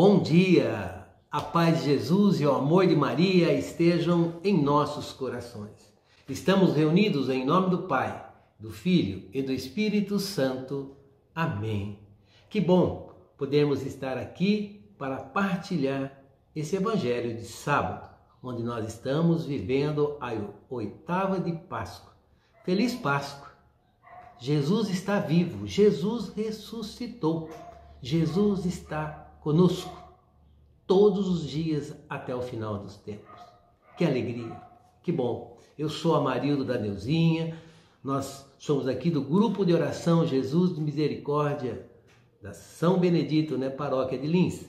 Bom dia! A paz de Jesus e o amor de Maria estejam em nossos corações. Estamos reunidos em nome do Pai, do Filho e do Espírito Santo. Amém. Que bom podermos estar aqui para partilhar esse Evangelho de sábado, onde nós estamos vivendo a 8ª de Páscoa. Feliz Páscoa! Jesus está vivo, Jesus ressuscitou, Jesus está conosco todos os dias até o final dos tempos. Que alegria, que bom. Eu sou Amarildo da Neuzinha, nós somos aqui do grupo de oração Jesus de Misericórdia da São Benedito, paróquia de Lins.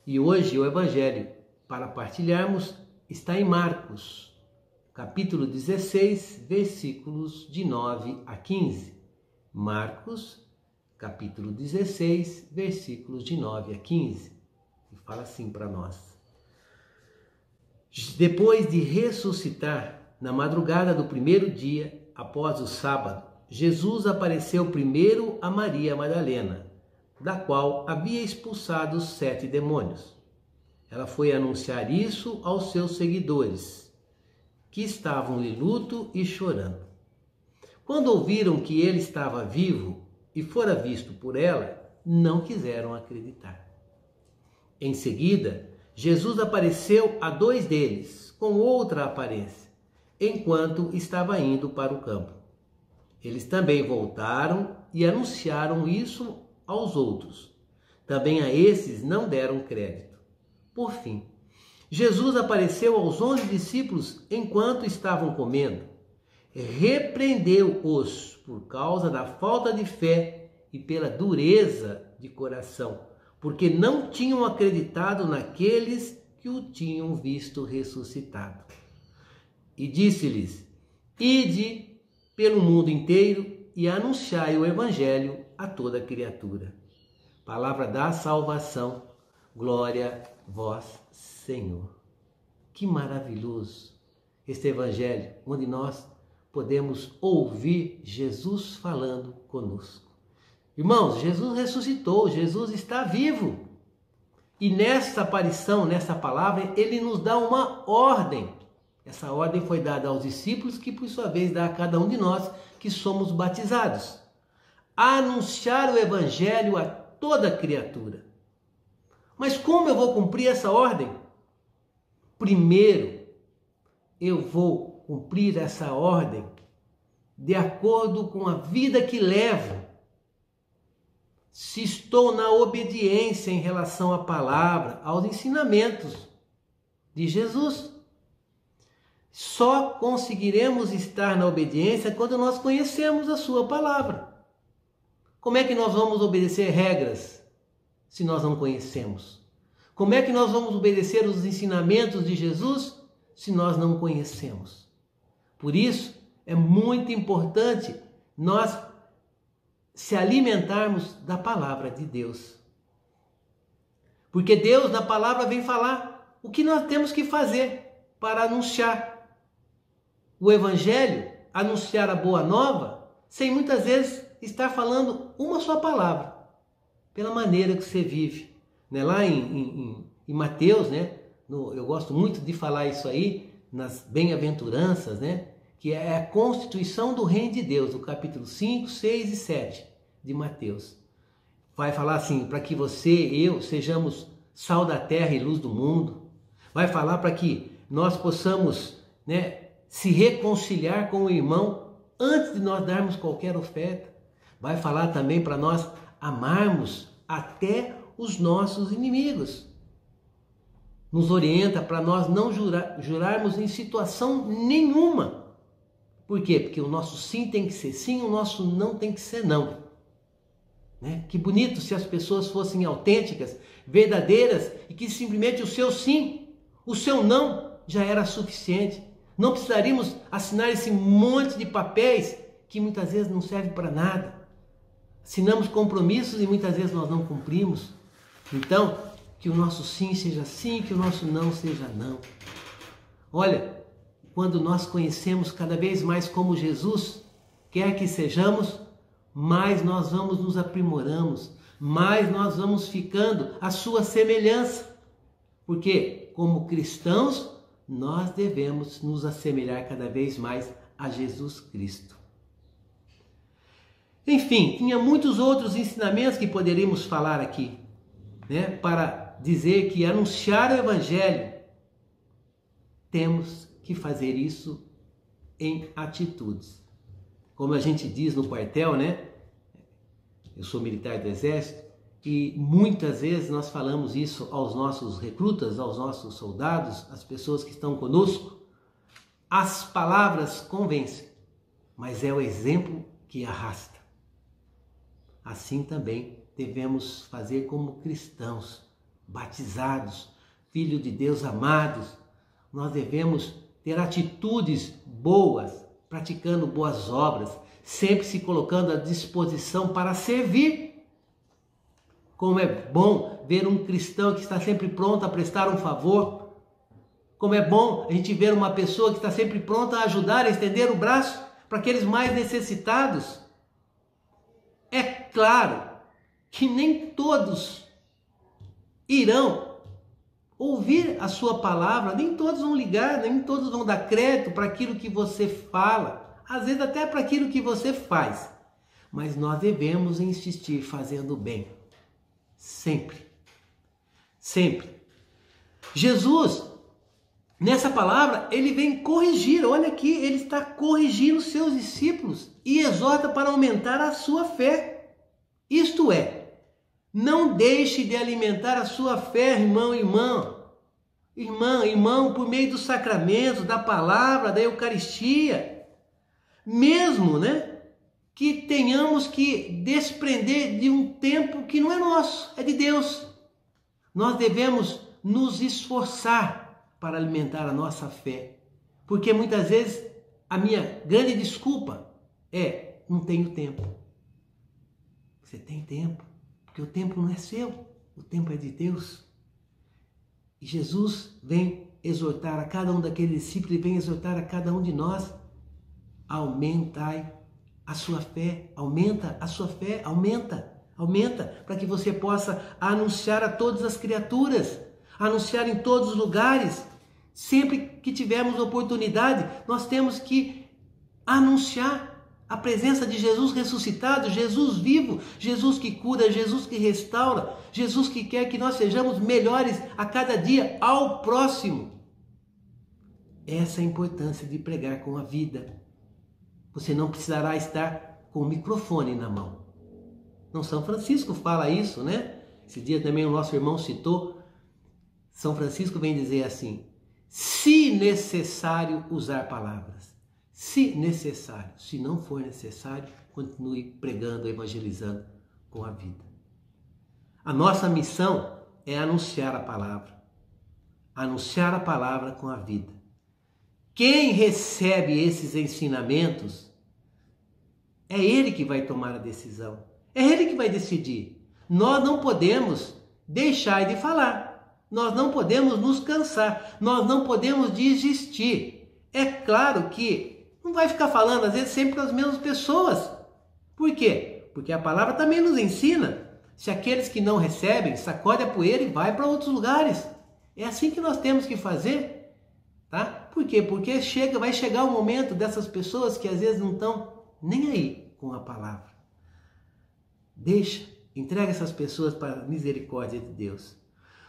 E hoje o Evangelho para partilharmos está em Marcos, capítulo 16, versículos de 9 a 15. Marcos, capítulo 16, versículos de 9 a 15. E fala assim para nós. Depois de ressuscitar, na madrugada do primeiro dia, após o sábado, Jesus apareceu primeiro a Maria Madalena, da qual havia expulsado 7 demônios. Ela foi anunciar isso aos seus seguidores, que estavam em luto e chorando. Quando ouviram que ele estava vivo e fora visto por ela, não quiseram acreditar. Em seguida, Jesus apareceu a 2 deles, com outra aparência, enquanto estava indo para o campo. Eles também voltaram e anunciaram isso aos outros. Também a esses não deram crédito. Por fim, Jesus apareceu aos 11 discípulos enquanto estavam comendo. Repreendeu-os por causa da falta de fé e pela dureza de coração, porque não tinham acreditado naqueles que o tinham visto ressuscitado. E disse-lhes: Ide pelo mundo inteiro e anunciai o Evangelho a toda criatura. Palavra da salvação, glória a vós, Senhor. Que maravilhoso este Evangelho, onde nós podemos ouvir Jesus falando conosco. Irmãos, Jesus ressuscitou, Jesus está vivo. E nessa aparição, nessa palavra, ele nos dá uma ordem. Essa ordem foi dada aos discípulos, que por sua vez dá a cada um de nós que somos batizados. Anunciar o Evangelho a toda criatura. Mas como eu vou cumprir essa ordem? Primeiro, eu vou cumprir essa ordem de acordo com a vida que levo. Se estou na obediência em relação à palavra, aos ensinamentos de Jesus. Só conseguiremos estar na obediência quando nós conhecemos a sua palavra. Como é que nós vamos obedecer regras se nós não conhecemos? Como é que nós vamos obedecer os ensinamentos de Jesus se nós não conhecemos? Por isso, é muito importante nós se alimentarmos da palavra de Deus. Porque Deus, na palavra, vem falar o que nós temos que fazer para anunciar o Evangelho, anunciar a boa nova, sem muitas vezes estar falando uma só palavra, pela maneira que você vive. Lá em Mateus, eu gosto muito de falar isso aí, nas bem-aventuranças, que é a constituição do reino de Deus, o capítulo 5, 6 e 7 de Mateus. Vai falar assim, para que você e eu sejamos sal da terra e luz do mundo. Vai falar para que nós possamos se reconciliar com o irmão antes de nós darmos qualquer oferta. Vai falar também para nós amarmos até os nossos inimigos. Nos orienta para nós não jurarmos em situação nenhuma. Por quê? Porque o nosso sim tem que ser sim, o nosso não tem que ser não. Que bonito se as pessoas fossem autênticas, verdadeiras, e que simplesmente o seu sim, o seu não já era suficiente. Não precisaríamos assinar esse monte de papéis que muitas vezes não serve para nada. Assinamos compromissos e muitas vezes nós não cumprimos. Então, que o nosso sim seja sim, que o nosso não seja não. Olha, quando nós conhecemos cada vez mais como Jesus quer que sejamos, mais nós vamos nos aprimoramos, mais nós vamos ficando à sua semelhança. Porque, como cristãos, nós devemos nos assemelhar cada vez mais a Jesus Cristo. Enfim, tinha muitos outros ensinamentos que poderíamos falar aqui, né? Para dizer que anunciar o Evangelho, temos que fazer isso em atitudes. Como a gente diz no quartel, né? Eu sou militar do Exército e muitas vezes nós falamos isso aos nossos recrutas, aos nossos soldados, às pessoas que estão conosco. As palavras convencem, mas é o exemplo que arrasta. Assim também devemos fazer como cristãos, batizados, filhos de Deus amados. Nós devemos ter atitudes boas, praticando boas obras, sempre se colocando à disposição para servir. Como é bom ver um cristão que está sempre pronto a prestar um favor. Como é bom a gente ver uma pessoa que está sempre pronta a ajudar, a estender o braço para aqueles mais necessitados. É claro que nem todos irão ouvir a sua palavra, nem todos vão ligar, nem todos vão dar crédito para aquilo que você fala, às vezes até para aquilo que você faz. Mas nós devemos insistir fazendo o bem. Sempre. Sempre. Jesus, nessa palavra, ele vem corrigir. Olha aqui, ele está corrigindo os seus discípulos e exorta para aumentar a sua fé. Isto é, não deixe de alimentar a sua fé, irmão e irmã. Irmão, por meio dos sacramentos, da palavra, da Eucaristia. Mesmo, que tenhamos que desprender de um tempo que não é nosso, é de Deus. Nós devemos nos esforçar para alimentar a nossa fé. Porque muitas vezes a minha grande desculpa é: não tenho tempo. Você tem tempo, porque o tempo não é seu, o tempo é de Deus. E Jesus vem exortar a cada um daqueles discípulos, e vem exortar a cada um de nós: aumentai a sua fé, aumenta a sua fé, aumenta, para que você possa anunciar a todas as criaturas, anunciar em todos os lugares. Sempre que tivermos oportunidade, nós temos que anunciar a presença de Jesus ressuscitado, Jesus vivo, Jesus que cura, Jesus que restaura, Jesus que quer que nós sejamos melhores a cada dia ao próximo. Essa é a importância de pregar com a vida. Você não precisará estar com o microfone na mão. Não, São Francisco fala isso, Esse dia também o nosso irmão citou. São Francisco vem dizer assim: se necessário usar palavras. Se necessário. Se não for necessário, continue pregando, evangelizando com a vida. A nossa missão é anunciar a palavra. Anunciar a palavra com a vida. Quem recebe esses ensinamentos, é ele que vai tomar a decisão. É ele que vai decidir. Nós não podemos deixar de falar. Nós não podemos nos cansar. Nós não podemos desistir. É claro que não vai ficar falando, às vezes, sempre com as mesmas pessoas. Por quê? Porque a palavra também nos ensina. Se aqueles que não recebem, sacode a poeira e vai para outros lugares. É assim que nós temos que fazer. Tá? Por quê? Porque vai chegar o momento dessas pessoas que às vezes não estão nem aí com a palavra. Entrega essas pessoas para a misericórdia de Deus.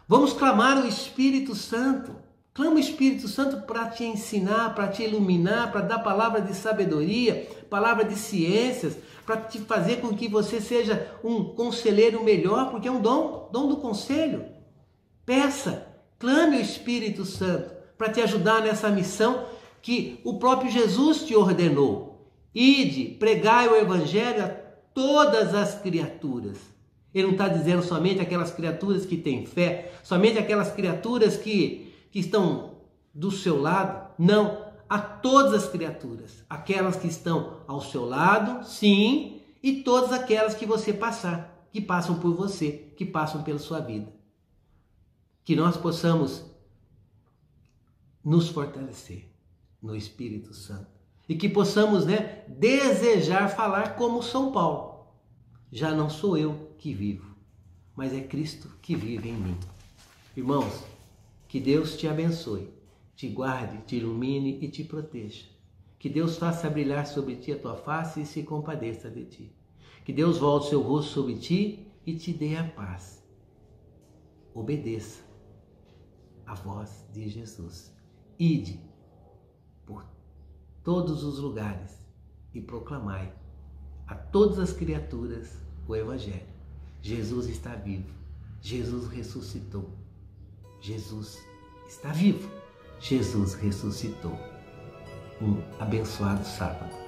Vamos clamar o Espírito Santo. Clama o Espírito Santo para te ensinar, para te iluminar, para dar palavra de sabedoria, palavra de ciências, para te fazer com que você seja um conselheiro melhor, porque é um dom do conselho. Peça, clame o Espírito Santo para te ajudar nessa missão que o próprio Jesus te ordenou. Ide, pregai o Evangelho a todas as criaturas. Ele não está dizendo somente aquelas criaturas que têm fé, somente aquelas criaturas que estão do seu lado. Não, a todas as criaturas. Aquelas que estão ao seu lado, sim, e todas aquelas que você passar, que passam por você, que passam pela sua vida. Que nós possamos nos fortalecer no Espírito Santo. E que possamos, desejar falar como São Paulo. Já não sou eu que vivo, mas é Cristo que vive em mim. Irmãos, que Deus te abençoe, te guarde, te ilumine e te proteja. Que Deus faça brilhar sobre ti a tua face e se compadeça de ti. Que Deus volte seu rosto sobre ti e te dê a paz. Obedeça a voz de Jesus. Ide por todos os lugares e proclamai a todas as criaturas o Evangelho. Jesus está vivo. Jesus ressuscitou. Jesus está vivo. Jesus ressuscitou. Um abençoado sábado.